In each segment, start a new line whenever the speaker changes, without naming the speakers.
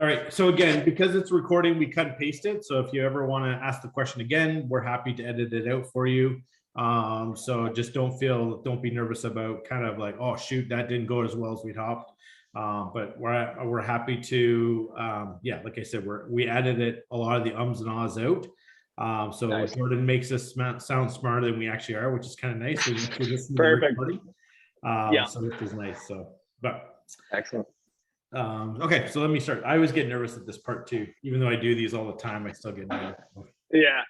All right. So again, because it's recording, we cut and paste it. So if you ever want to ask the question again, we're happy to edit it out for you. So just don't be nervous about kind of like, oh shoot, that didn't go as well as we'd hoped. But we're happy to, yeah, like I said, we added it, a lot of the ums and ahs out. So
Nice.
Jordan makes us sound smarter than we actually are, which is kind of nice. So we actually listen to the
Perfect.
recording.
Yeah.
So which is nice. So, but
Excellent.
okay, so let me start. I always get nervous at this part too. Even though I do these all the time, I still get nervous.
Yeah.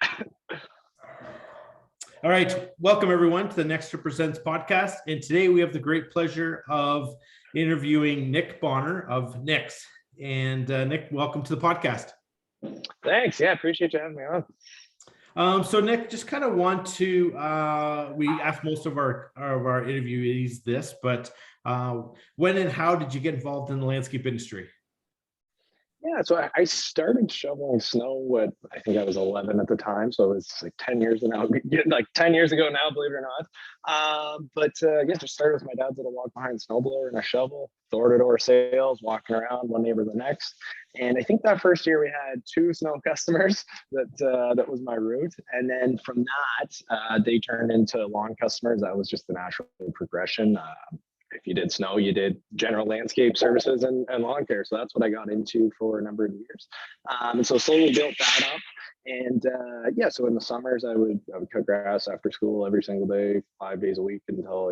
All right, welcome everyone to the Nextra Presents podcast. And today we have the great pleasure of interviewing Nick Bonner of Nix. And Nick, welcome to the podcast.
Thanks. Yeah, appreciate you having me on.
So Nick, just kind of want to, we asked most of our interviewees this, but when and how did you get involved in the landscape industry?
Yeah, so I started shoveling snow I think I was 11 at the time, so it was like 10 years ago now, like 10 years ago now, believe it or not. But I guess it started with my dad's little walk behind snowblower and a shovel, door-to-door sales, walking around one neighbor to the next. And I think that first year we had 2 snow customers that was my route. And then from that, they turned into lawn customers. That was just the natural progression. If you did snow, you did general landscape services and lawn care. So that's what I got into for a number of years. And so slowly built that up. And yeah, so in the summers, I would cut grass after school every single day, 5 days a week until,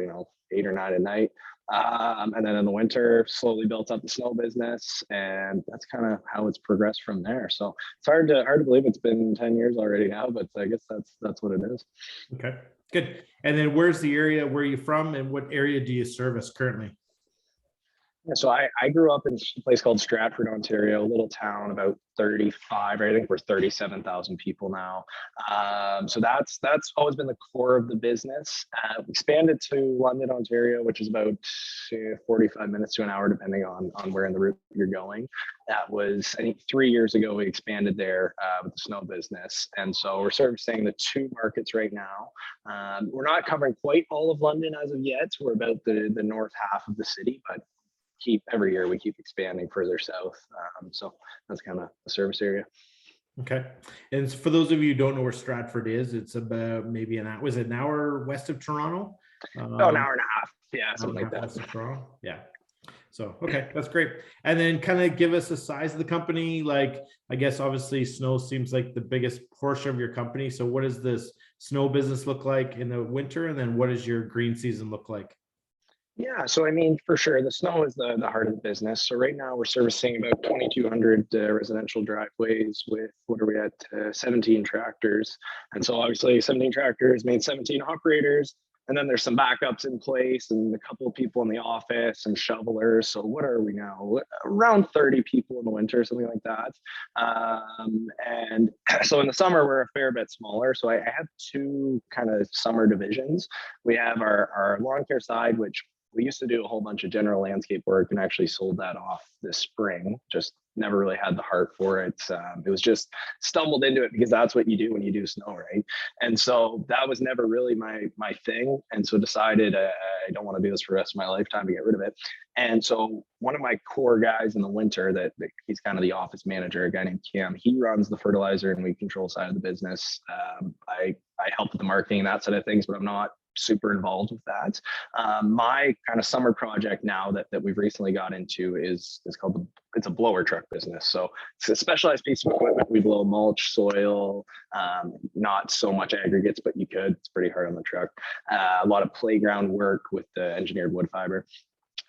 8 or 9 at night. And then in the winter, slowly built up the snow business. And that's kind of how it's progressed from there. So it's hard to believe it's been 10 years already now, but I guess that's what it is.
Okay. Good. And then where's the area where you're from and what area do you service currently?
Yeah, so I grew up in a place called Stratford, Ontario, a little town, about 35, I think we're 37,000 people now. So that's always been the core of the business. Expanded to London, Ontario, which is about 45 minutes to an hour, depending on where in the route you're going. That was, I think, 3 years ago, we expanded there with the snow business. And so we're servicing the 2 markets right now. We're not covering quite all of London as of yet. We're about the north half of the city, but every year we keep expanding further south. So that's kind of the service area.
Okay. And for those of you who don't know where Stratford is, it's about maybe an hour west of Toronto?
An hour and a half. Yeah, something like that.
West of Toronto. Yeah. So, okay, that's great. And then kind of give us the size of the company. Like, I guess obviously snow seems like the biggest portion of your company. So what does this snow business look like in the winter? And then what does your green season look like?
Yeah, so I mean, for sure, the snow is the heart of the business. So right now we're servicing about 2,200 residential driveways with, what are we at, 17 tractors. And so obviously 17 tractors means 17 operators. And then there's some backups in place and a couple of people in the office, some shovelers. So what are we now? Around 30 people in the winter, something like that. And so in the summer, we're a fair bit smaller. So I have 2 kind of summer divisions. We have our lawn care side, which we used to do a whole bunch of general landscape work and actually sold that off this spring. Just never really had the heart for it. It was just stumbled into it because that's what you do when you do snow, right? And so that was never really my thing. And so decided I don't want to do this for the rest of my lifetime to get rid of it. And so one of my core guys in the winter that he's kind of the office manager, a guy named Kim, he runs the fertilizer and weed control side of the business. I help with the marketing and that side of things, but I'm not super involved with that. My kind of summer project now that we've recently got into is called it's a blower truck business. So it's a specialized piece of equipment. We blow mulch, soil, not so much aggregates, but you could. It's pretty hard on the truck. A lot of playground work with the engineered wood fiber.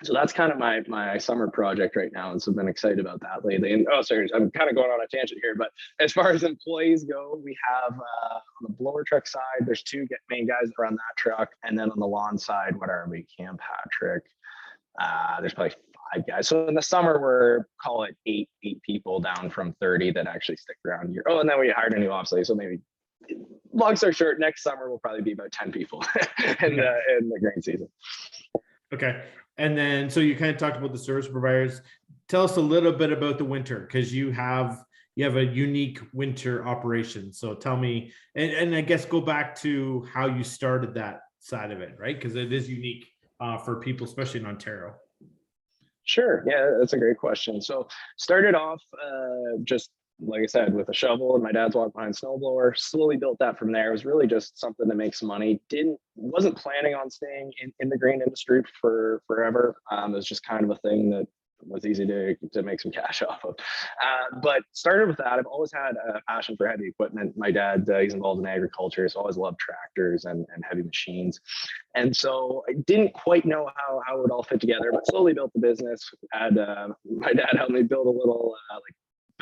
So that's kind of my summer project right now. And so I've been excited about that lately. And sorry, I'm kind of going on a tangent here, but as far as employees go, we have on the blower truck side, there's 2 main guys that run that truck. And then on the lawn side, what are we? Cam Patrick. There's probably 5 guys. So in the summer, we're call it eight people down from 30 that actually stick around here. Oh, and then we hired a new officer. So maybe long story short, next summer will probably be about 10 people in the green season.
Okay. And then, so you kind of talked about the service providers. Tell us a little bit about the winter, because you have a unique winter operation. So tell me, and I guess go back to how you started that side of it, right? Because it is unique for people, especially in Ontario.
Sure. Yeah, that's a great question. So started off just like I said with a shovel and my dad's walk behind snowblower. Slowly built that from there. It was really just something to make some money. Didn't wasn't planning on staying in the grain industry for forever. It was just kind of a thing that was easy to make some cash off of. But started with that. I've always had a passion for heavy equipment. My dad, he's involved in agriculture, so always loved tractors and heavy machines. And so I didn't quite know how it would all fit together, but slowly built the business. Had my dad helped me build a little like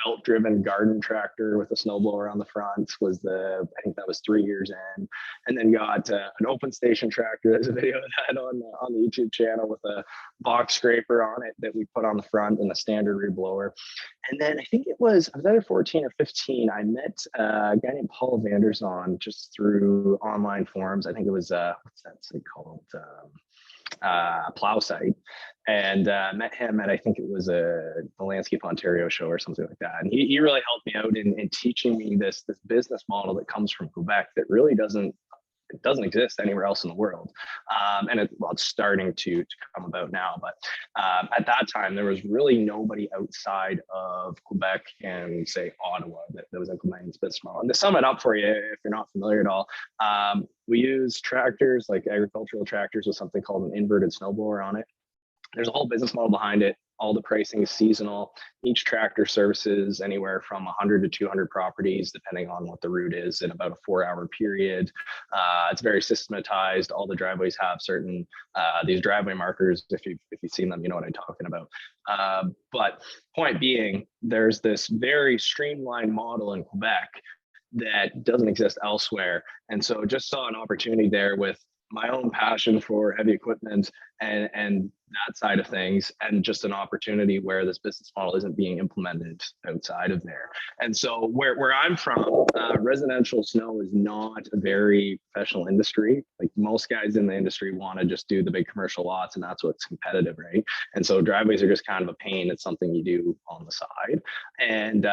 belt driven garden tractor with a snowblower on the front. Was the I think that was 3 years in, and then got an open station tractor. There's a video of that on the YouTube channel with a box scraper on it that we put on the front and a standard reblower. And then I think I was either 14 or 15. I met a guy named Paul Vanderzon just through online forums. I think it was what's that site called? Plow site, and met him at I think it was the Landscape Ontario show or something like that. And he really helped me out in teaching me this business model that comes from Quebec that really doesn't exist anywhere else in the world. And it's starting to come about now. But at that time, there was really nobody outside of Quebec and say Ottawa that was implementing this business model. And to sum it up for you, if you're not familiar at all, we use tractors like agricultural tractors with something called an inverted snowblower on it. There's a whole business model behind it. All the pricing is seasonal. Each tractor services anywhere from 100 to 200 properties, depending on what the route is, in about a 4-hour period. It's very systematized. All the driveways have certain these driveway markers. If you've seen them, you know what I'm talking about. But point being, there's this very streamlined model in Quebec that doesn't exist elsewhere, and so just saw an opportunity there with my own passion for heavy equipment and that side of things, and just an opportunity where this business model isn't being implemented outside of there. And so where I'm from, residential snow is not a very professional industry. Like most guys in the industry want to just do the big commercial lots, and that's what's competitive, right? And so driveways are just kind of a pain. It's something you do on the side. And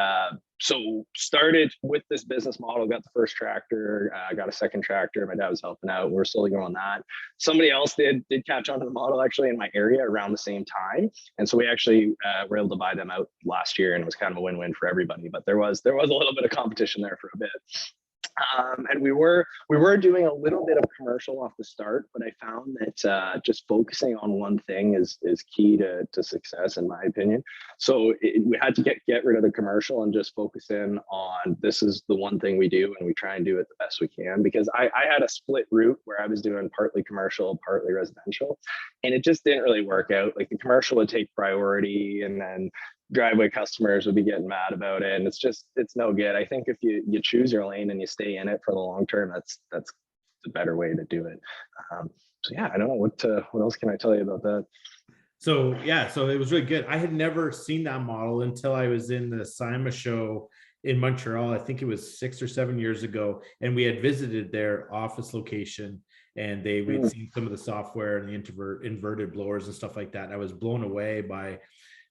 so started with this business model, got the first tractor, got a second tractor. My dad was helping out. We're slowly growing that. Somebody else did catch on to the model actually in my area around the same time. And so we actually were able to buy them out last year, and it was kind of a win-win for everybody. But there was a little bit of competition there for a bit. And we were doing a little bit of commercial off the start, but I found that just focusing on one thing is key to success, in my opinion. So we had to get rid of the commercial and just focus in on this is the one thing we do, and we try and do it the best we can. Because I had a split route where I was doing partly commercial, partly residential, and it just didn't really work out. Like the commercial would take priority, and then driveway customers would be getting mad about it, and it's no good. I think if you choose your lane and you stay in it for the long term, that's the better way to do it. So yeah, I don't know what else can I tell you about that.
So yeah, so it was really good. I had never seen that model until I was in the SIMA show in Montreal. I think it was 6 or 7 years ago, and we had visited their office location, and we'd seen some of the software and the inverted blowers and stuff like that. And I was blown away by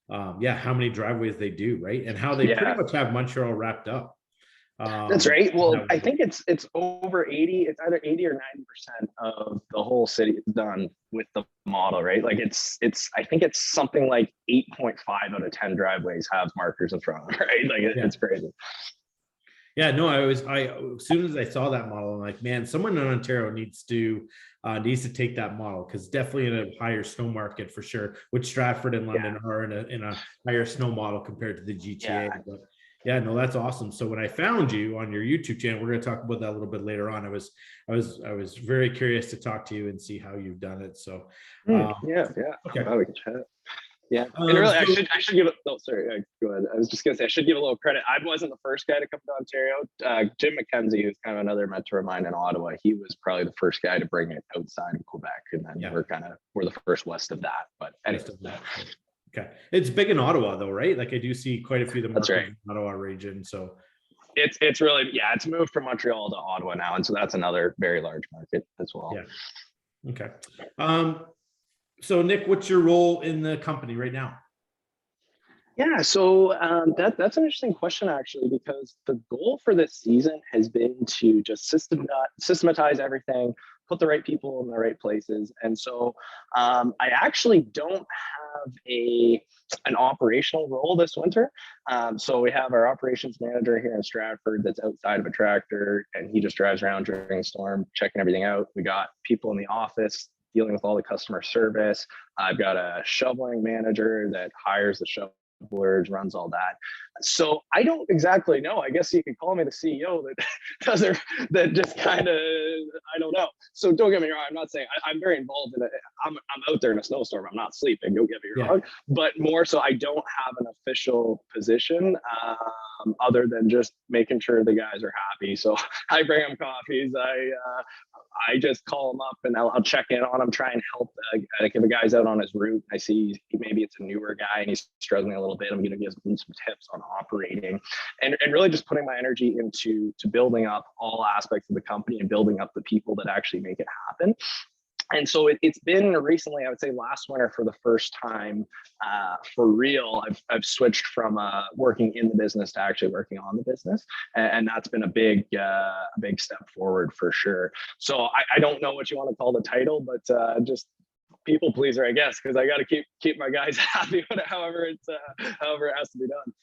how many driveways they do, right? And how they pretty much have Montreal wrapped up.
That's right. Well, I think it's over 80, it's either 80 or 90% of the whole city is done with the model, right? Like I think it's something like 8.5 out of 10 driveways have markers in front of them, right? Like it's crazy.
Yeah, no, as soon as I saw that model, I'm like, man, someone in Ontario needs to take that model, because definitely in a higher snow market for sure, which Stratford and London are in a higher snow model compared to the GTA. But yeah, no, that's awesome. So when I found you on your YouTube channel, we're going to talk about that a little bit later on. I was very curious to talk to you and see how you've done it. So
okay, we can chat. Yeah, and really, I should give it. Oh, sorry. Go ahead. I was just gonna say I should give a little credit. I wasn't the first guy to come to Ontario. Jim McKenzie, who's kind of another mentor of mine in Ottawa, he was probably the first guy to bring it outside of Quebec, and then we're the first west of that. But anyway.
Okay, it's big in Ottawa though, right? Like I do see quite a few of the markets in the Ottawa region. So
it's really it's moved from Montreal to Ottawa now, and so that's another very large market as well.
Yeah. Okay. So Nick, what's your role in the company right now?
Yeah, so that's an interesting question actually, because the goal for this season has been to just systematize everything, put the right people in the right places. And so I actually don't have an operational role this winter. So we have our operations manager here in Stratford that's outside of a tractor, and he just drives around during the storm, checking everything out. We got people in the office dealing with all the customer service. I've got a shoveling manager that hires the shovelers, runs all that. So I don't exactly know. I guess you could call me the CEO that that just kind of, I don't know. So don't get me wrong. I'm not saying I'm very involved in it. I'm out there in a snowstorm. I'm not sleeping. Don't get me wrong. But more so, I don't have an official position other than just making sure the guys are happy. So I bring them coffees. I just call him up and I'll check in on him, try and help. If a guy's out on his route, I see maybe it's a newer guy and he's struggling a little bit. I'm going to give him some tips on operating, and really just putting my energy into building up all aspects of the company and building up the people that actually make it happen. And so it's been recently, I would say last winter, for the first time for real, I've switched from working in the business to actually working on the business. And that's been a big step forward for sure. So I don't know what you want to call the title, but just people pleaser, I guess, because I got to keep my guys happy, however it has to be done.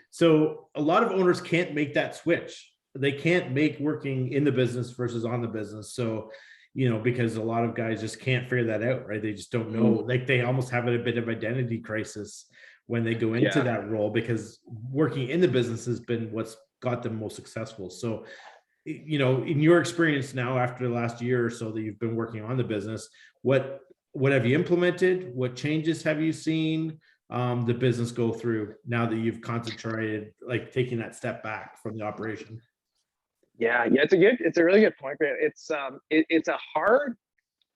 So a lot of owners can't make that switch. They can't make working in the business versus on the business. So, because a lot of guys just can't figure that out, right? They just don't know. Like they almost have a bit of identity crisis when they go into that role, because working in the business has been what's got them most successful. So, in your experience now, after the last year or so that you've been working on the business, what have you implemented? What changes have you seen the business go through now that you've concentrated, like taking that step back from the operation?
Yeah, it's a really good point, Grant. It's a hard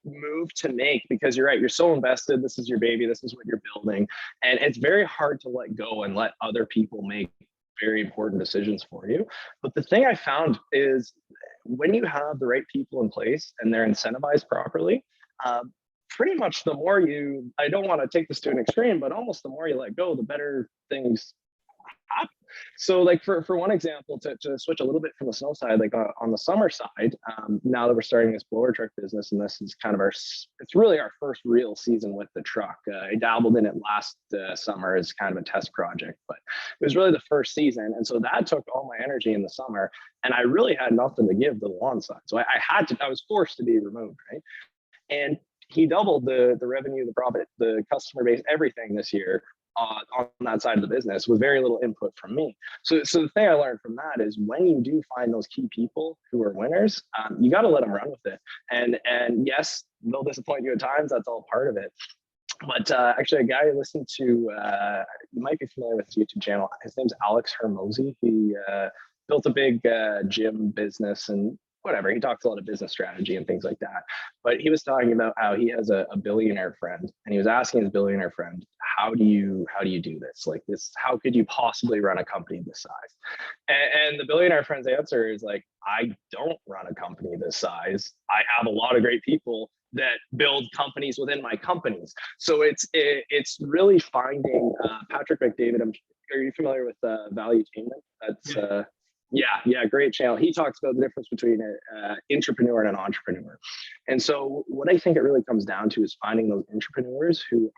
move to make because you're right. You're so invested. This is your baby. This is what you're building, and it's very hard to let go and let other people make very important decisions for you. But the thing I found is when you have the right people in place and they're incentivized properly, pretty much the more I don't want to take this to an extreme, but almost the more you let go, the better things happen. So like for one example, to switch a little bit from the snow side, like on the summer side, now that we're starting this blower truck business, and this is kind of it's really our first real season with the truck. I dabbled in it last summer as kind of a test project, but it was really the first season. And so that took all my energy in the summer, and I really had nothing to give to the lawn side. So I was forced to be removed, right? And he doubled the revenue, the profit, the customer base, everything this year on that side of the business with very little input from me. So the thing I learned from that is when you do find those key people who are winners, you got to let them run with it. And yes, they'll disappoint you at times. That's all part of it. But actually, a guy I listened to, you might be familiar with his YouTube channel. His name's Alex Hermosi. He built a big gym business and whatever. He talks a lot of business strategy and things like that. But he was talking about how he has a billionaire friend, and he was asking his billionaire friend, how do you do this? Like this, how could you possibly run a company this size? And the billionaire friend's answer is like, I don't run a company this size. I have a lot of great people that build companies within my companies. So it's really finding Patrick McDavid. Are you familiar with Valuetainment? That's great channel. He talks about the difference between an entrepreneur and an entrepreneur. And so what I think it really comes down to is finding those entrepreneurs who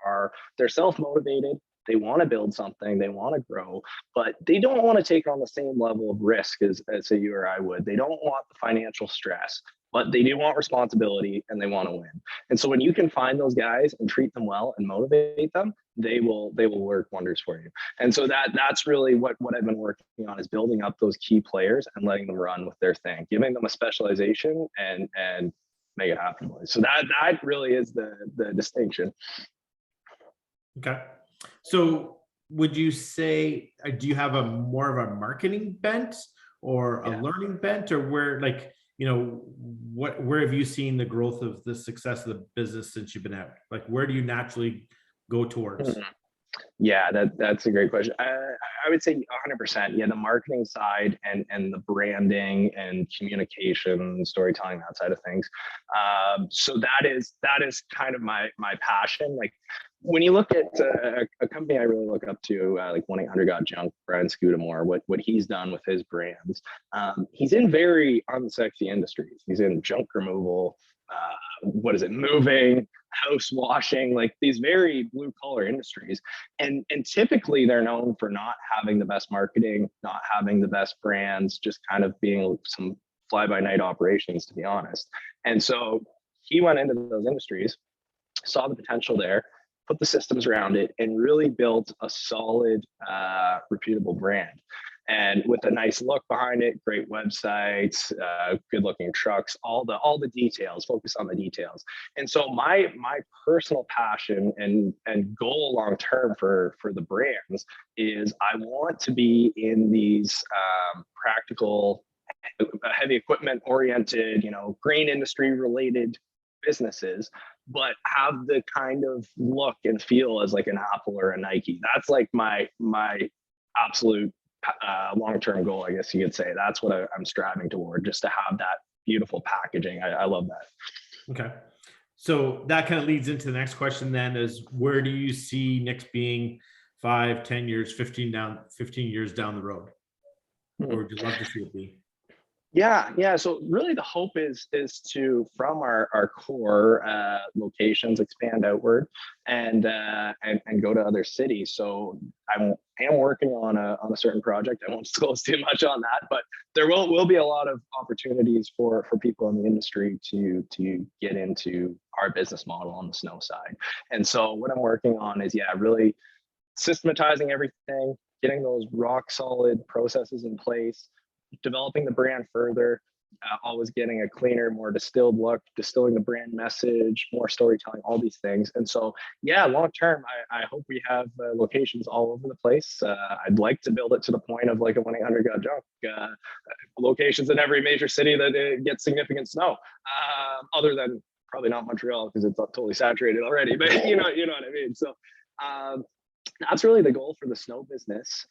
they're self-motivated. They want to build something, they want to grow, but they don't want to take on the same level of risk as say you or I would. They don't want the financial stress, but they do want responsibility and they want to win. And so when you can find those guys and treat them well and motivate them, they will work wonders for you. And so that's really what I've been working on, is building up those key players and letting them run with their thing, giving them a specialization and make it happen. So that really is the distinction.
Okay. So would you say, do you have more of a marketing bent or a learning bent, or where, like, where have you seen the growth of the success of the business since you've been out? Like, where do you naturally go towards?
Yeah, that's a great question. I would say 100%. Yeah, the marketing side and the branding and communication, storytelling, that side of things. So that is kind of my passion. Like when you look at a company I really look up to, like 1-800-GOT-JUNK, Brian Scudamore, what he's done with his brands. He's in very unsexy industries. He's in junk removal. Moving, house washing, like these very blue collar industries. And typically they're known for not having the best marketing, not having the best brands, just kind of being some fly by night operations, to be honest. And so he went into those industries, saw the potential there, put the systems around it, and really built a solid, reputable brand. And with a nice look behind it, great websites, good looking trucks, all the details, focus on the details. And so my personal passion and goal long term for the brands is I want to be in these practical, heavy equipment oriented, green industry related businesses, but have the kind of look and feel as like an Apple or a Nike. That's like my absolute long-term goal, I guess you could say. That's what I'm striving toward, just to have that beautiful packaging. I love that.
Okay. So that kind of leads into the next question then, is where do you see Nix being 5, 10 years, 15 years down the road? Where would you love to see it be?
Yeah. So really the hope is to, from our core locations, expand outward and go to other cities. So I am working on a certain project. I won't disclose too much on that, but there will be a lot of opportunities for people in the industry to get into our business model on the snow side. And so what I'm working on is really systematizing everything, getting those rock solid processes in place, developing the brand further, always getting a cleaner, more distilled look, distilling the brand message, more storytelling, all these things. And so, long term, I hope we have locations all over the place. I'd like to build it to the point of like a 1-800-GOT-JUNK, locations in every major city that gets significant snow, other than probably not Montreal because it's totally saturated already, but you know what I mean? So that's really the goal for the snow business.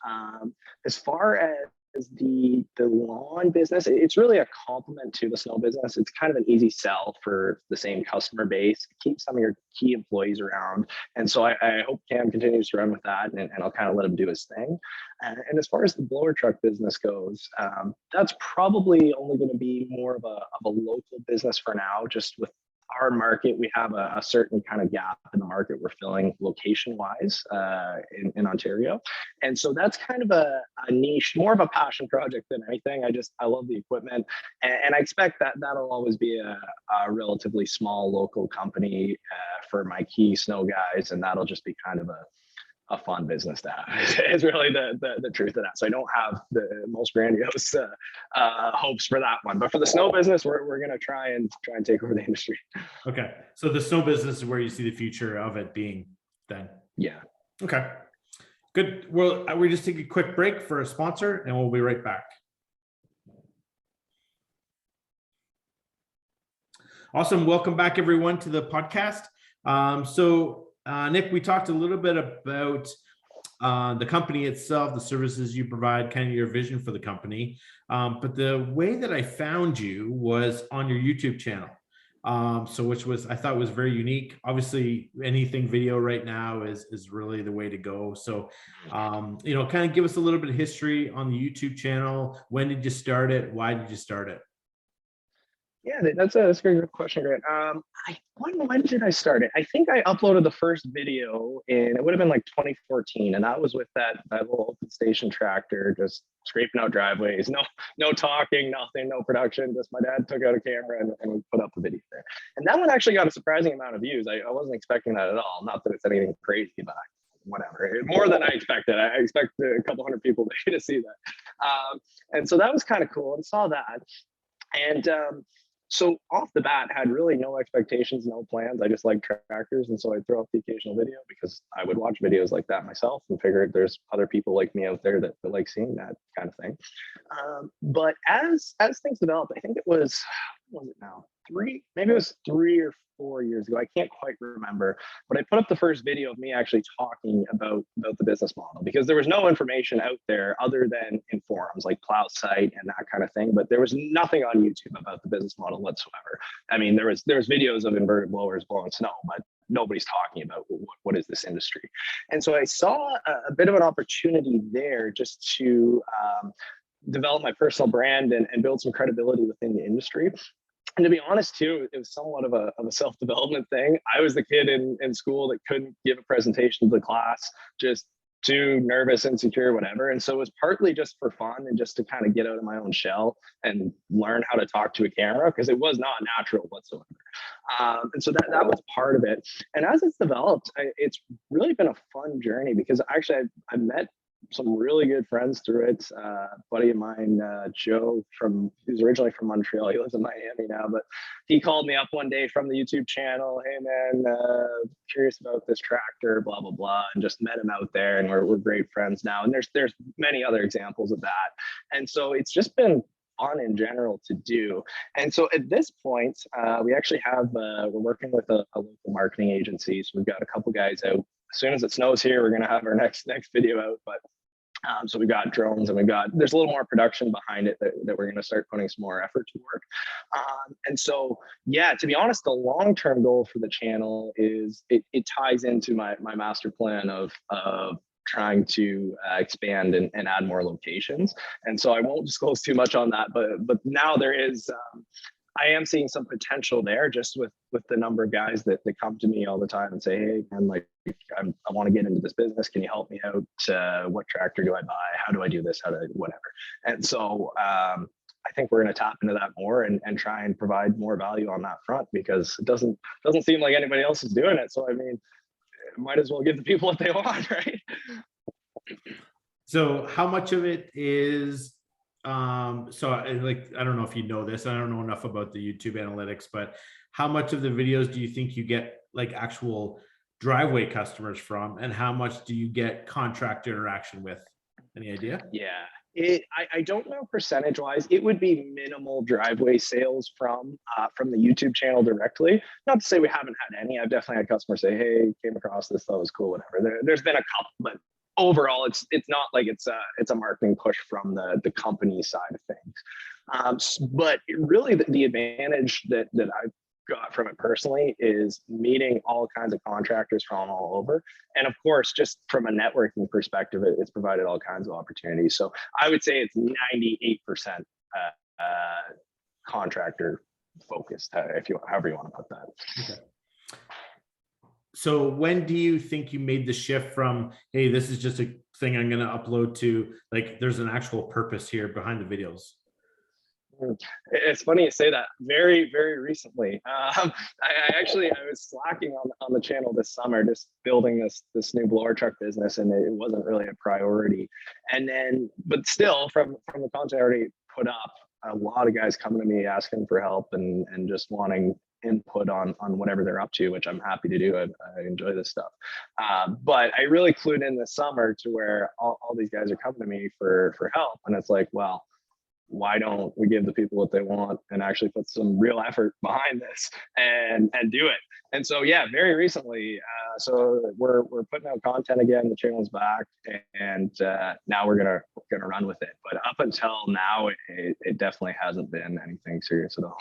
As far as the lawn business, it's really a complement to the snow business. It's kind of an easy sell for the same customer base, keep some of your key employees around. And so I hope Cam continues to run with that, and I'll kind of let him do his thing. And as far as the blower truck business goes, that's probably only going to be more of a local business for now, just with our market. We have a certain kind of gap in the market we're filling location wise in Ontario. And so that's kind of a niche, more of a passion project than anything. I love the equipment, and I expect that that'll always be a relatively small local company for my key snow guys. And that'll just be kind of a fun business to have is really the truth of that. So I don't have the most grandiose hopes for that one, but for the snow business, we're going to try and take over the industry.
Okay. So the snow business is where you see the future of it being then.
Yeah.
Okay, good. Well, we just take a quick break for a sponsor and we'll be right back. Awesome. Welcome back everyone to the podcast. Nick, we talked a little bit about the company itself, the services you provide, kind of your vision for the company. But the way that I found you was on your YouTube channel. Which I thought was very unique. Obviously, anything video right now is really the way to go. So, kind of give us a little bit of history on the YouTube channel. When did you start it? Why did you start it?
Yeah, that's a very good question, Grant. When did I start it? I think I uploaded the first video it would have been like 2014, and that was with that little open station tractor, just scraping out driveways. No talking, nothing, no production. Just my dad took out a camera and we put up the video there. And that one actually got a surprising amount of views. I wasn't expecting that at all. Not that it's anything crazy, but whatever, more than I expected. I expect a couple hundred people to see that. And so that was kind of cool, and saw that. And so off the bat, had really no expectations, no plans. I just like tractors, and so I throw up the occasional video because I would watch videos like that myself and figured there's other people like me out there that like seeing that kind of thing. But as things developed, I think it was, what was it now? Maybe it was 3 or 4 years ago. I can't quite remember, but I put up the first video of me actually talking about the business model, because there was no information out there other than in forums like Plow Site and that kind of thing. But there was nothing on YouTube about the business model whatsoever. I mean, there was videos of inverted blowers blowing snow, but nobody's talking about what is this industry. And so I saw a bit of an opportunity there just to develop my personal brand and build some credibility within the industry. And to be honest too, it was somewhat of a self-development thing. I was the kid in school that couldn't give a presentation to the class, just too nervous, insecure, whatever. And so it was partly just for fun and just to kind of get out of my own shell and learn how to talk to a camera, because it was not natural whatsoever. And so that was part of it. And as it's developed, it's really been a fun journey, because actually I met some really good friends through it. Buddy of mine, Joe, who's originally from Montreal. He lives in Miami now, but he called me up one day from the YouTube channel. Hey man, curious about this tractor, blah blah blah, and just met him out there, and we're great friends now. And there's many other examples of that. And so it's just been fun in general to do. And so at this point, we actually have we're working with a local marketing agency. So we've got a couple guys out. As soon as it snows here, we're going to have our next video out. But so we've got drones, and there's a little more production behind it that we're going to start putting some more effort to work. And so, yeah, to be honest, the long-term goal for the channel is it ties into my master plan of trying to expand and add more locations. And so I won't disclose too much on that, but now there is, I am seeing some potential there, just with the number of guys that come to me all the time and say, hey, man, like I want to get into this business. Can you help me out? What tractor do I buy? How do I do this? How do I, whatever. And so I think we're going to tap into that more and try and provide more value on that front, because it doesn't seem like anybody else is doing it. So I mean, might as well give the people what they want, right?
So how much of it is so I don't know if you know this, I don't know enough about the YouTube analytics, but how much of the videos do you think you get like actual driveway customers from, and how much do you get contractor interaction with? Any idea?
Yeah, I don't know percentage wise. It would be minimal driveway sales from the YouTube channel directly. Not to say we haven't had any. I've definitely had customers say, hey, came across this, thought it was cool, whatever. There's been a couple, but overall it's not like it's a marketing push from the company side of things. But really the advantage that I've got from it personally is meeting all kinds of contractors from all over. And of course, just from a networking perspective, it's provided all kinds of opportunities. So I would say it's 98% contractor focused, however you want to put that.
Okay. So when do you think you made the shift from, hey, this is just a thing I'm going to upload, to like there's an actual purpose here behind the videos?
It's funny you say that. Very, very recently. I was slacking on the channel this summer, just building this new blower truck business, and it wasn't really a priority. And then, but still, from the content I already put up, a lot of guys coming to me asking for help and just wanting input on whatever they're up to, which I'm happy to do. I enjoy this stuff. But I really clued in this summer to where all these guys are coming to me for help, and it's like, well, why don't we give the people what they want and actually put some real effort behind this and do it? And so, yeah, very recently, so we're putting out content again. The channel's back, and now we're gonna run with it. But up until now, it definitely hasn't been anything serious at all.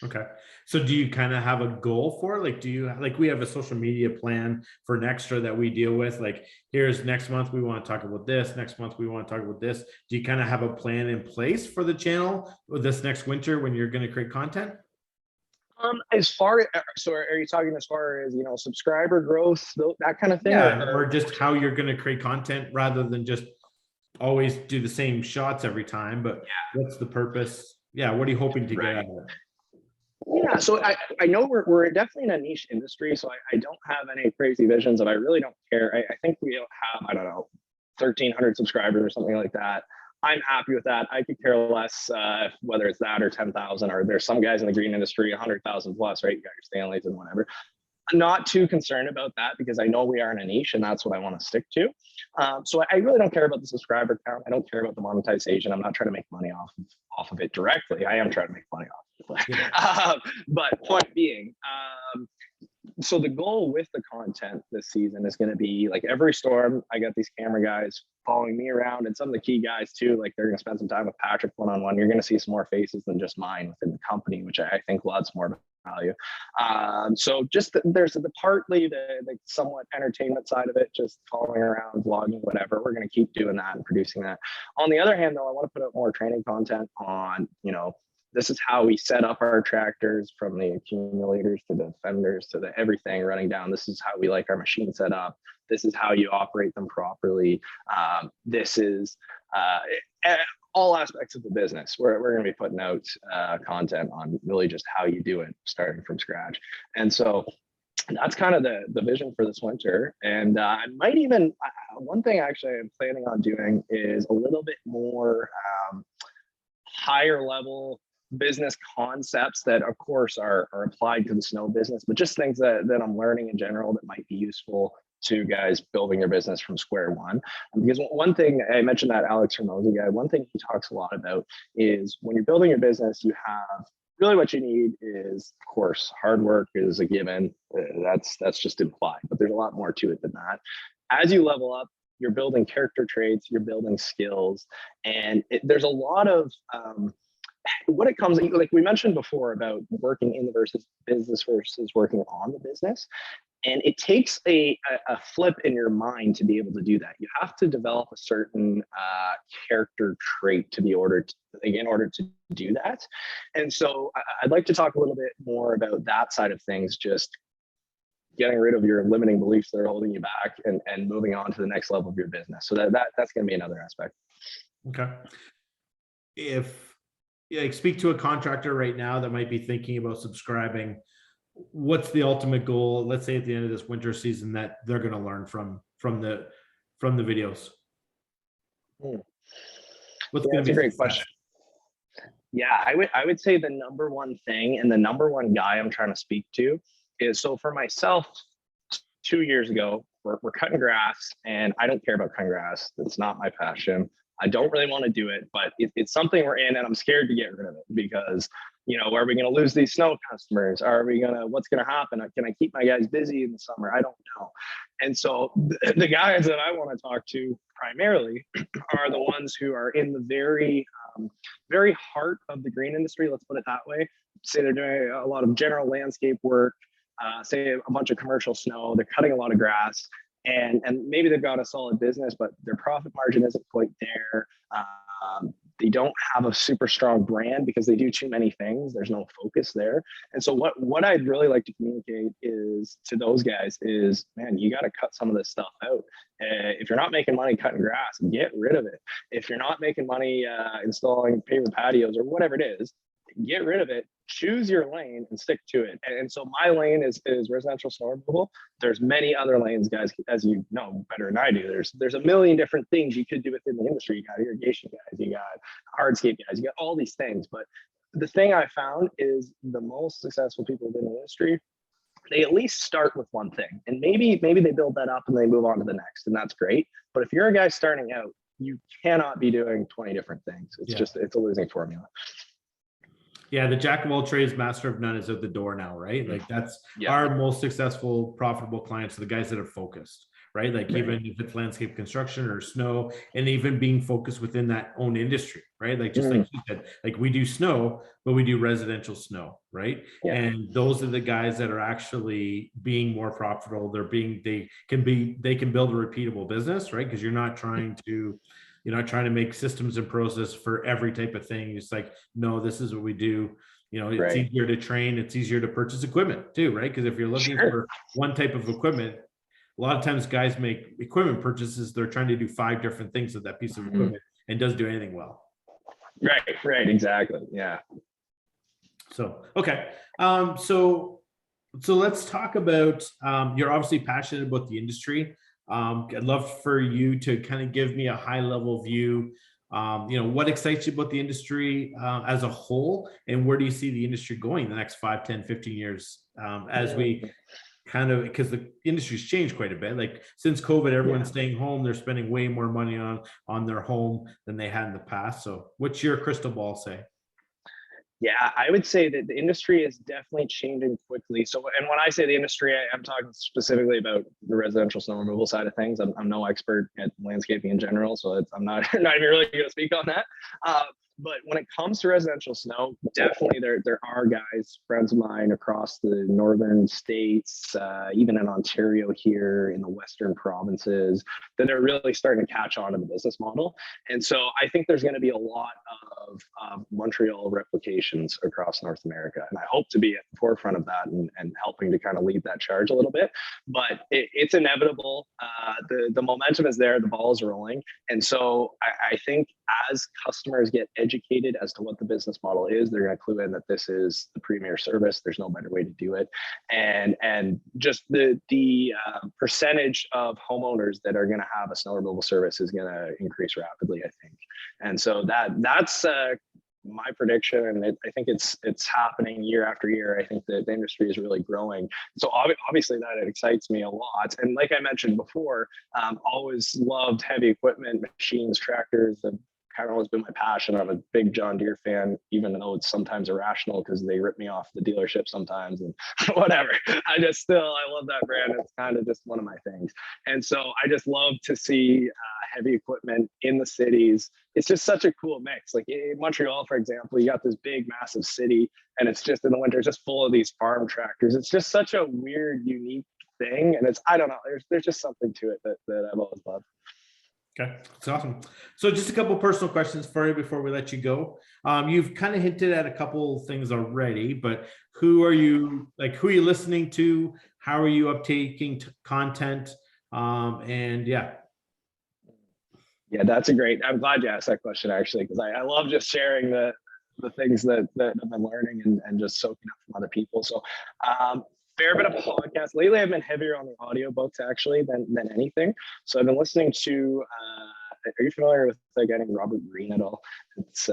Okay. So do you kind of have a goal for it? Like, do you, like, we have a social media plan for Nextra that we deal with. Like, here's next month, we want to talk about this. Next month, we want to talk about this. Do you kind of have a plan in place for the channel this next winter when you're going to create content?
So are you talking as far as, subscriber growth, that kind of thing?
Yeah, or just how you're going to create content rather than just always do the same shots every time, but yeah, what's the purpose? Yeah. What are you hoping to get out of it?
Yeah, so I know we're definitely in a niche industry, so I don't have any crazy visions of, I really don't care. I think we have, I don't know, 1,300 subscribers or something like that. I'm happy with that. I could care less whether it's that or 10,000, or there's some guys in the green industry, 100,000 plus, right? You got your Stanleys and whatever. I'm not too concerned about that, because I know we are in a niche and that's what I want to stick to. So I really don't care about the subscriber count. I don't care about the monetization. I'm not trying to make money off of it directly. I am trying to make money off of it. But point being, so the goal with the content this season is going to be, like, every storm, I got these camera guys following me around, and some of the key guys too. Like, they're going to spend some time with Patrick one-on-one. You're going to see some more faces than just mine within the company, which I think will add some more value. So just there's partly the somewhat entertainment side of it, just following around, vlogging, whatever. We're going to keep doing that and producing that. On the other hand, though, I want to put out more training content on, This is how we set up our tractors, from the accumulators to the fenders to the everything running down. This is how we like our machine set up. This is how you operate them properly. This is all aspects of the business. We're going to be putting out content on really just how you do it, starting from scratch. And so that's kind of the vision for this winter. And I might even, one thing actually I'm planning on doing is a little bit more higher level business concepts that of course are applied to the snow business, but just things that I'm learning in general that might be useful to guys building their business from square one. Because one thing I mentioned, that Alex Hermosi guy, one thing he talks a lot about is when you're building your business, you have really what you need is, of course, hard work is a given. That's just implied, but there's a lot more to it than that. As you level up, you're building character traits, you're building skills, and there's a lot of when it comes, like we mentioned before, about working in the business versus working on the business. And it takes a flip in your mind to be able to do that. You have to develop a certain character trait in order to do that. And so I'd like to talk a little bit more about that side of things, just getting rid of your limiting beliefs that are holding you back and moving on to the next level of your business. So that's going to be another aspect.
Okay. Speak to a contractor right now that might be thinking about subscribing. What's the ultimate goal, let's say at the end of this winter season, that they're going to learn from the videos?
What's going to be a great question. Yeah, I would say the number one thing and the number one guy I'm trying to speak to is, so for myself, 2 years ago, we're cutting grass, and I don't care about cutting grass. That's not my passion. I don't really want to do it, but it's something we're in, and I'm scared to get rid of it because, are we going to lose these snow customers? What's going to happen? Can I keep my guys busy in the summer? I don't know. And so the guys that I want to talk to primarily are the ones who are in the very, very heart of the green industry. Let's put it that way. Say they're doing a lot of general landscape work, say a bunch of commercial snow, they're cutting a lot of grass. And maybe they've got a solid business, but their profit margin isn't quite there. They don't have a super strong brand because they do too many things. There's no focus there. And so what I'd really like to communicate is to those guys is, man, you got to cut some of this stuff out. If you're not making money cutting grass, get rid of it. If you're not making money installing paver patios or whatever it is, get rid of it. Choose your lane and stick to it. And so my lane is residential snow removal. There's many other lanes, guys, as you know better than I do. There's a million different things you could do within the industry. You got irrigation guys, you got hardscape guys, you got all these things. But the thing I found is the most successful people within the industry, they at least start with one thing, and maybe they build that up and they move on to the next, and that's great. But if you're a guy starting out, you cannot be doing 20 different things. It's a losing formula.
Yeah, the jack of all trades, master of none is out the door now, right? Like that's our most successful, profitable clients are the guys that are focused, right? Like even if it's landscape construction or snow, and even being focused within that own industry, right? Like just like you said, like we do snow, but we do residential snow, right? And those are the guys that are actually being more profitable. They can build a repeatable business, right? Because you're not trying to make systems and process for every type of thing. It's like, no, this is what we do. It's easier to train. It's easier to purchase equipment too, right? Because if you're looking for one type of equipment, a lot of times guys make equipment purchases. They're trying to do 5 different things with that piece of equipment and doesn't do anything well.
Right. Exactly. Yeah.
So, okay. So let's talk about, you're obviously passionate about the industry. I'd love for you to kind of give me a high level view. What excites you about the industry as a whole, and where do you see the industry going the next 5, 10, 15 years as we because the industry's changed quite a bit. Like since COVID, everyone's staying home. They're spending way more money on their home than they had in the past. So what's your crystal ball say?
Yeah, I would say that the industry is definitely changing quickly. So, and when I say the industry, I'm talking specifically about the residential snow removal side of things. I'm no expert at landscaping in general, so I'm not even really going to speak on that. But when it comes to residential snow, definitely there are guys, friends of mine across the northern states, even in Ontario here, in the western provinces, that are really starting to catch on to the business model. And so I think there's going to be a lot of of Montreal replications across North America. And I hope to be at the forefront of that and helping to kind of lead that charge a little bit. But it's inevitable. The momentum is there, the ball is rolling. And so I think as customers get educated as to what the business model is, they're going to clue in that this is the premier service. There's no better way to do it. And just the percentage of homeowners that are going to have a snow removal service is going to increase rapidly, I think. And so that's my prediction, and I think it's happening year after year. I think that the industry is really growing. So obviously that it excites me a lot. And like I mentioned before, always loved heavy equipment, machines, tractors. Kind of always been my passion. I'm a big John Deere fan, even though it's sometimes irrational because they rip me off the dealership sometimes and whatever. I love that brand. It's kind of just one of my things. And so I just love to see heavy equipment in the cities. It's just such a cool mix. Like in Montreal, for example, you got this big, massive city, and it's just in the winter, it's just full of these farm tractors. It's just such a weird, unique thing. And I don't know, there's just something to it that I've always loved.
Okay, that's awesome. So just a couple personal questions for you before we let you go. You've kind of hinted at a couple things already, but who are you listening to? How are you uptaking content? And yeah.
Yeah, that's I'm glad you asked that question, actually, because I love just sharing the things that I've been learning and just soaking up from other people. So fair bit of podcasts. Lately, I've been heavier on the audiobooks actually than anything. So I've been listening to, are you familiar with a guy named Robert Greene at all? It's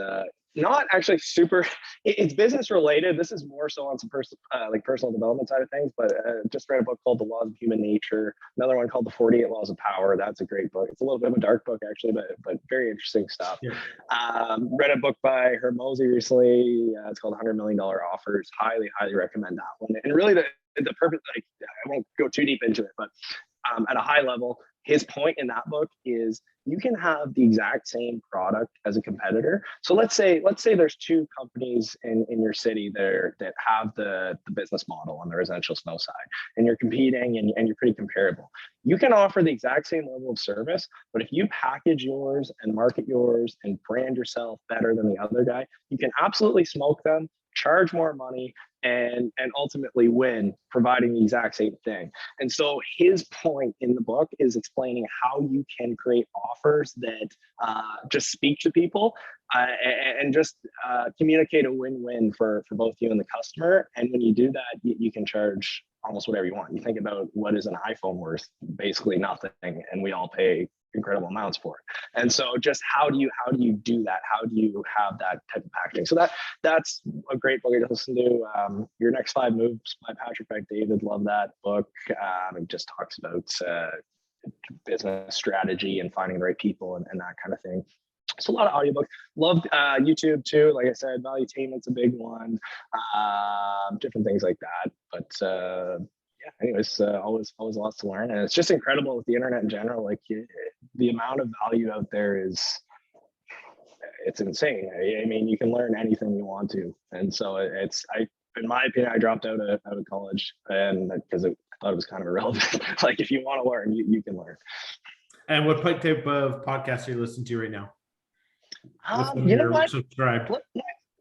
not actually super, it's business related. This is more so on some personal development side of things, but just read a book called The Laws of Human Nature. Another one called The 48 Laws of Power. That's a great book. It's a little bit of a dark book actually, but very interesting stuff. Yeah. Read a book by Hermosi recently. It's called $100 Million Offers. Highly recommend that one. And really the purpose, I won't go too deep into it, but at a high level, his point in that book is you can have the exact same product as a competitor. So let's say there's two companies in your city that have the business model on the residential snow side, and you're competing and you're pretty comparable. You can offer the exact same level of service, but if you package yours and market yours and brand yourself better than the other guy, you can absolutely smoke them, charge more money, and ultimately win, providing the exact same thing. And so his point in the book is explaining how you can create offers that just speak to people and just communicate a win-win for both you and the customer. And when you do that, you can charge almost whatever you want. You think about what is an iPhone worth? Basically nothing, and we all pay incredible amounts for it. And so just how do you do that? How do you have that type of packaging? So that's a great book to listen to. Your Next 5 Moves by Patrick Bet-David. Love that book. It just talks about business strategy and finding the right people and that kind of thing. So a lot of audiobooks. Love YouTube too. Like I said, Valuetainment's a big one. Different things like that. But anyways, always lots to learn, and it's just incredible with the internet in general. Like the amount of value out there it's insane. I mean, you can learn anything you want to, and so in my opinion, I dropped out of college, and because I thought it was kind of irrelevant. Like if you want to learn, you can learn.
And what type of podcast are you listening to right now?
You know what?
Subscribed.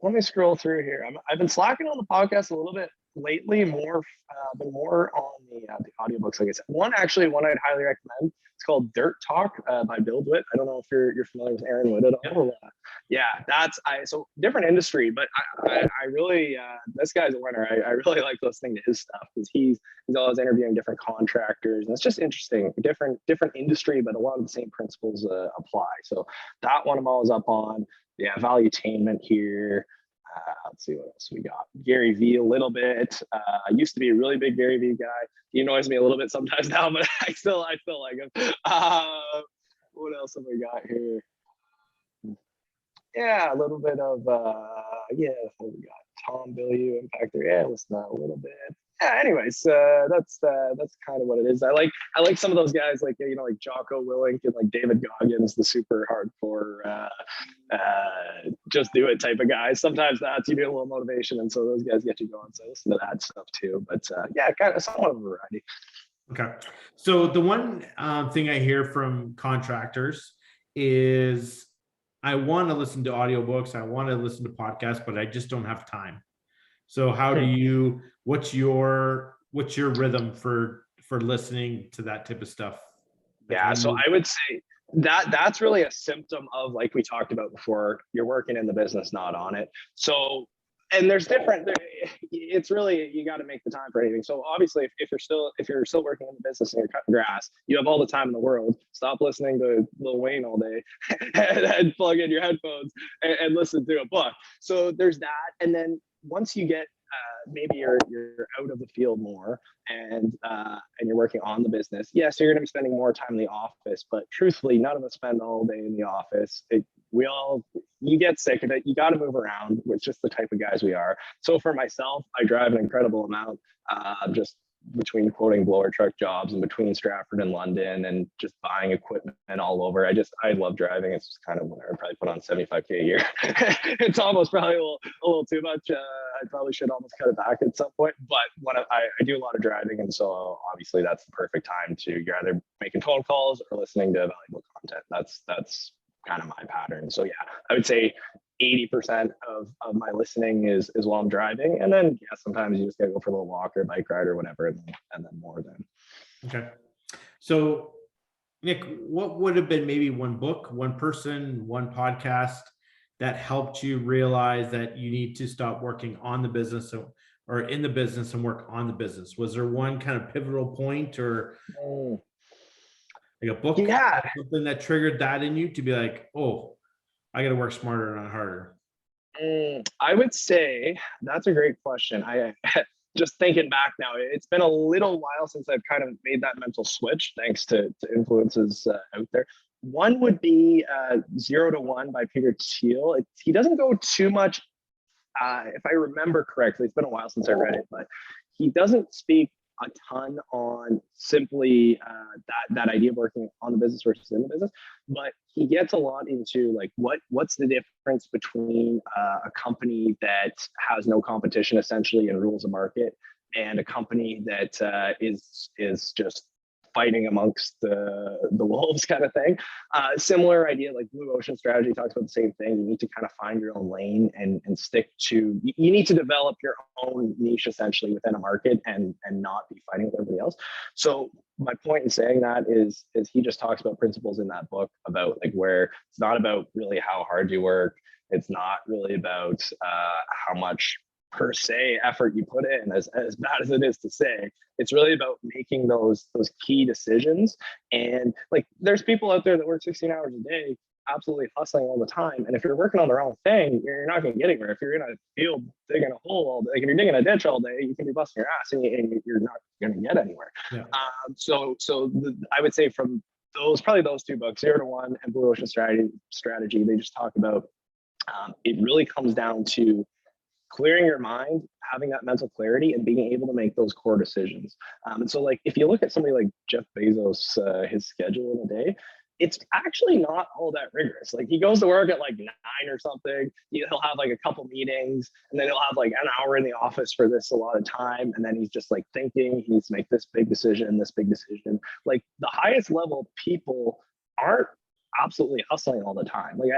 Let me scroll through here. I've been slacking on the podcast a little bit lately, been more on the audiobooks, like I said. One I'd highly recommend. It's called Dirt Talk by Bill DeWitt. I don't know if you're familiar with Aaron Witt at all. So different industry, but I really this guy's a winner. I really like listening to his stuff because he's always interviewing different contractors, and it's just interesting. Different industry, but a lot of the same principles apply. So that one I'm always up on. Yeah, Valuetainment here. Let's see what else we got. Gary Vee a little bit. I used to be a really big Gary Vee guy. He annoys me a little bit sometimes now, but I still like him. What else have we got here? Yeah, a little bit of what we got? Tom Bilyeu, Impactor. Yeah, listen to that a little bit. Yeah, anyways, that's kind of what it is. I like some of those guys like Jocko Willink and like David Goggins, the super hardcore just do it type of guys. Sometimes you need a little motivation, and so those guys get you going. So I listen to that stuff too. But kind of somewhat of a variety.
Okay. So the one thing I hear from contractors is I want to listen to audiobooks, I want to listen to podcasts, but I just don't have time. So how do
Hmm.
you, what's your rhythm for listening to that type of stuff? Like how
Yeah,
do
so
you,
I would say that that's really a symptom of, like we talked about before, you're working in the business, not on it. So, and there's different, it's really, you got to make the time for anything. So obviously if you're still working in the business and you're cutting grass, you have all the time in the world. Stop listening to Lil Wayne all day and plug in your headphones and listen to a book. So there's that. And then once you get maybe you're out of the field more and you're working on the business. Yes, you're going to be spending more time in the office, but truthfully, none of us spend all day in the office. We all, you get sick of it. You got to move around. It's just the type of guys we are. So for myself, I drive an incredible amount, just between quoting blower truck jobs and between Stratford and London and just buying equipment all over. I love driving. It's just kind of what I probably put on 75K a year. It's almost probably a little too much. I probably should almost cut it back at some point, but when I do a lot of driving. And so obviously that's the perfect time to, you're either making phone calls or listening to valuable content. That's kind of my pattern. So yeah, I would say 80% of my listening is while I'm driving. And then yeah, sometimes you just gotta go for a little walk or bike ride or whatever, and then more then.
okay. So Nick, what would have been maybe one book, one person, one podcast that helped you realize that you need to stop working on the business or in the business and work on the business? Was there one kind of pivotal point or
Mm.
like a book
Yeah.
or something that triggered that in you to be like, oh, I got to work smarter, not harder?
I would say that's a great question. I just thinking back now, it's been a little while since I've kind of made that mental switch, thanks to influences out there. One would be 0 to 1 by Peter Thiel. He doesn't go too much, if I remember correctly. It's been a while since I read it, but he doesn't speak a ton on simply that idea of working on the business versus in the business, but he gets a lot into like what's the difference between a company that has no competition essentially and rules a market, and a company that is just fighting amongst the wolves kind of thing. Similar idea, like Blue Ocean Strategy talks about the same thing. You need to kind of find your own lane and stick to, you need to develop your own niche essentially within a market and not be fighting with everybody else. So my point in saying that is he just talks about principles in that book about like where it's not about really how hard you work. It's not really about how much per se effort you put in, as bad as it is to say. It's really about making those key decisions. And like there's people out there that work 16 hours a day absolutely hustling all the time, and if you're working on the wrong thing, you're not going to get anywhere. If you're in a field digging a hole all day, like if you're digging a ditch all day, you can be busting your ass and you're not going to get anywhere.
Yeah.
I would say from probably those two books, 0 to 1 and Blue Ocean Strategy, they just talk about it really comes down to clearing your mind, having that mental clarity, and being able to make those core decisions. And so, like, if you look at somebody like Jeff Bezos, his schedule in a day, it's actually not all that rigorous. Like, he goes to work at like 9 or something. He'll have like a couple meetings, and then he'll have like an hour in the office for this a lot of time. And then he's just like thinking he needs to make this big decision, this big decision. Like, the highest level people aren't absolutely hustling all the time. Like,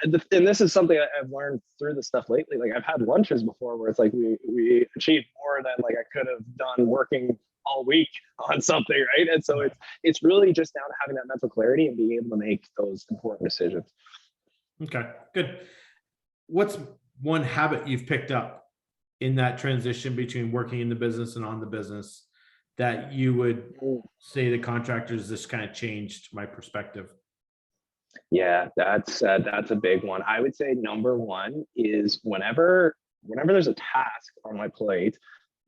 and this is something I've learned through this stuff lately. Like, I've had lunches before where it's like we achieved more than like I could have done working all week on something, right? And so it's really just down to having that mental clarity and being able to make those important decisions.
Okay, good. What's one habit you've picked up in that transition between working in the business and on the business that you would say the contractors, this kind of changed my perspective?
Yeah, that's a big one. I would say number one is whenever there's a task on my plate,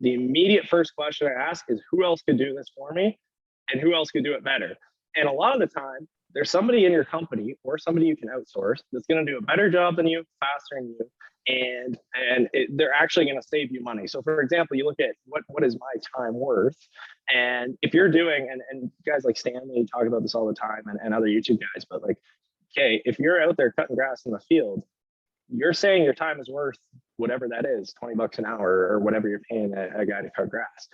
the immediate first question I ask is who else could do this for me, and who else could do it better. And a lot of the time, there's somebody in your company or somebody you can outsource that's going to do a better job than you, faster than you, and they're actually going to save you money. So, for example, you look at what is my time worth, and if you're doing, and guys like Stanley talk about this all the time, and other YouTube guys, but like, okay, if you're out there cutting grass in the field, you're saying your time is worth whatever that is, $20 an hour or whatever you're paying a guy to cut grass.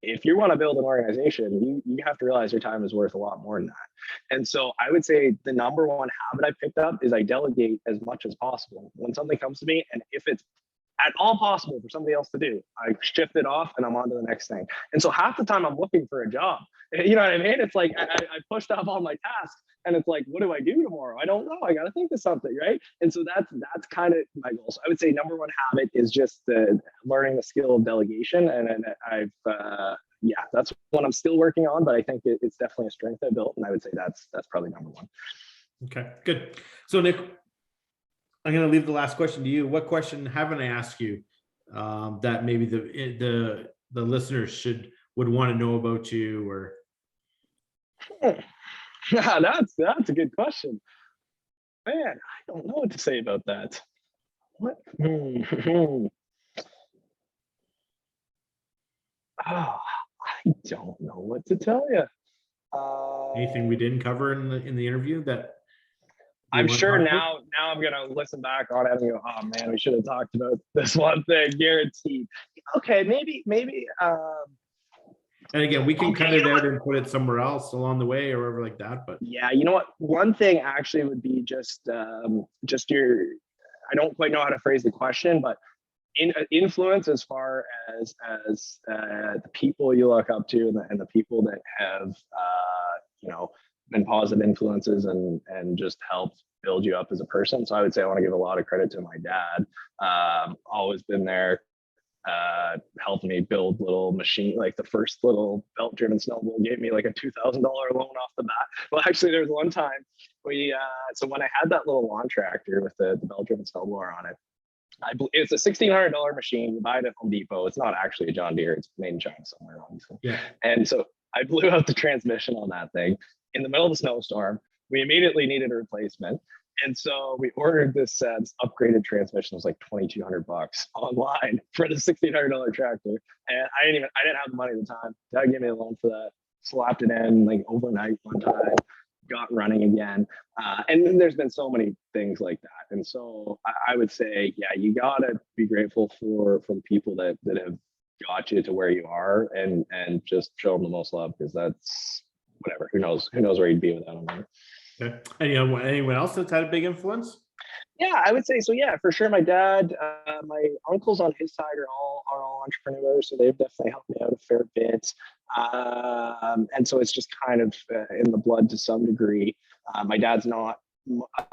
if you want to build an organization, you have to realize your time is worth a lot more than that. And so I would say the number one habit I picked up is I delegate as much as possible. When something comes to me, and if it's at all possible for somebody else to do, I shift it off and I'm on to the next thing. And so half the time I'm looking for a job. You know what I mean? It's like I pushed off all my tasks, and it's like, what do I do tomorrow? I don't know. I got to think of something, right? And so that's kind of my goal. So I would say number one habit is just learning the skill of delegation, and I've yeah, that's what I'm still working on, but I think it's definitely a strength I built, and I would say that's probably number one.
Okay, good. So Nick, I'm going to leave the last question to you. What question haven't I asked you that maybe the listeners would want to know about you? Or
Yeah, that's a good question, man. I don't know what to say about that. What? Oh, I don't know what to tell you.
anything we didn't cover in the interview that
I'm sure now I'm gonna listen back on it and go, oh man, we should have talked about this one thing, guaranteed. Okay, maybe
and again, we can cut it out and put it somewhere else along the way or whatever like that. But
yeah, you know what? One thing actually would be just your, I don't quite know how to phrase the question, but influence as far as the people you look up to, and the people that have you know, been positive influences and just helped build you up as a person. So I would say I want to give a lot of credit to my dad. Always been there, helped me build little machine, like the first little belt driven snowball gave me like a $2,000 loan off the bat. Well, actually there was one time so when I had that little lawn tractor with the belt driven snowblower on it, it's a $1,600 machine. You buy it at Home Depot. It's not actually a John Deere. It's made in China somewhere, obviously. Yeah. And so I blew out the transmission on that thing in the middle of the snowstorm. We immediately needed a replacement. And so we ordered this upgraded transmission. It was like $2,200 online for the $1,600 tractor. And I didn't have the money at the time. Dad gave me a loan for that. Slapped it in like overnight one time. Got running again. And then there's been so many things like that. And so I would say, yeah, you gotta be grateful for the people that have got you to where you are, and just show them the most love, because that's whatever. Who knows where you'd be without them.
Okay. And you know, anyone else that's had a big influence?
Yeah, I would say so. Yeah, for sure. My dad, my uncles on his side are all entrepreneurs, so they've definitely helped me out a fair bit. And so it's just kind of in the blood to some degree. My dad's not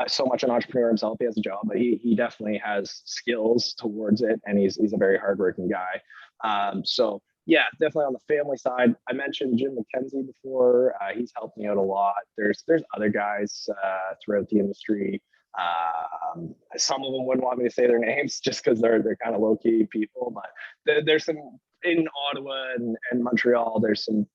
so much an entrepreneur himself. He has a job, but he definitely has skills towards it, and he's a very hardworking guy. So yeah, definitely on the family side. I mentioned Jim McKenzie before. He's helped me out a lot. There's other guys throughout the industry. Some of them wouldn't want me to say their names just because they're kind of low-key people, but there's some in Ottawa and Montreal. There's some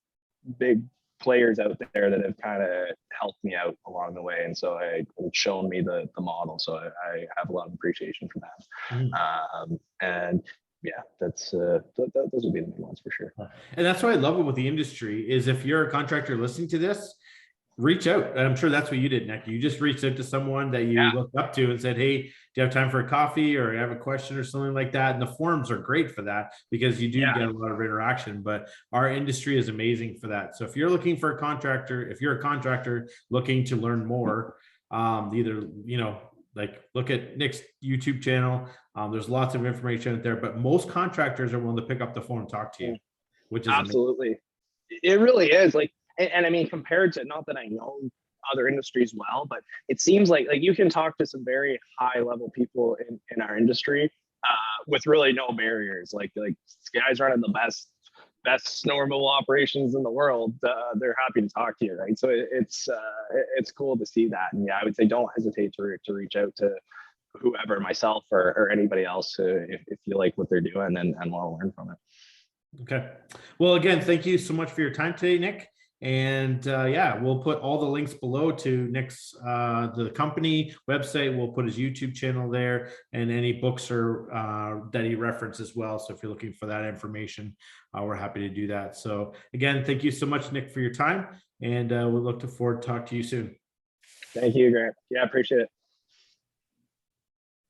big players out there that have kind of helped me out along the way, and so it's shown me the model. So I have a lot of appreciation for that. And yeah, those would be the main ones for sure.
And that's why I love it with the industry is if you're a contractor listening to this, reach out. And I'm sure that's what you did, Nick. You just reached out to someone that you looked up to and said, hey, do you have time for a coffee, or you have a question or something like that? And the forums are great for that, because you do get a lot of interaction, but our industry is amazing for that. So if you're looking for a contractor, if you're a contractor looking to learn more, either, you know, like look at Nick's YouTube channel. There's lots of information out there, but most contractors are willing to pick up the phone and talk to you, which is
absolutely amazing. It really is. Like, and I mean, compared to, not that I know other industries well, but it seems like you can talk to some very high level people in our industry with really no barriers. Like guys running the best snow removal operations in the world, they're happy to talk to you, right? So it's cool to see that. And yeah, I would say don't hesitate to reach out to whoever, myself or anybody else, if you like what they're doing and want to learn from it.
Okay. Well, again, thank you so much for your time today, Nick. And yeah, we'll put all the links below to Nick's the company website. We'll put his YouTube channel there, and any books or that he referenced as well. So if you're looking for that information, we're happy to do that. So again, thank you so much, Nick, for your time, and we'll look forward to talk to you soon.
Thank you, Grant. Yeah, appreciate it.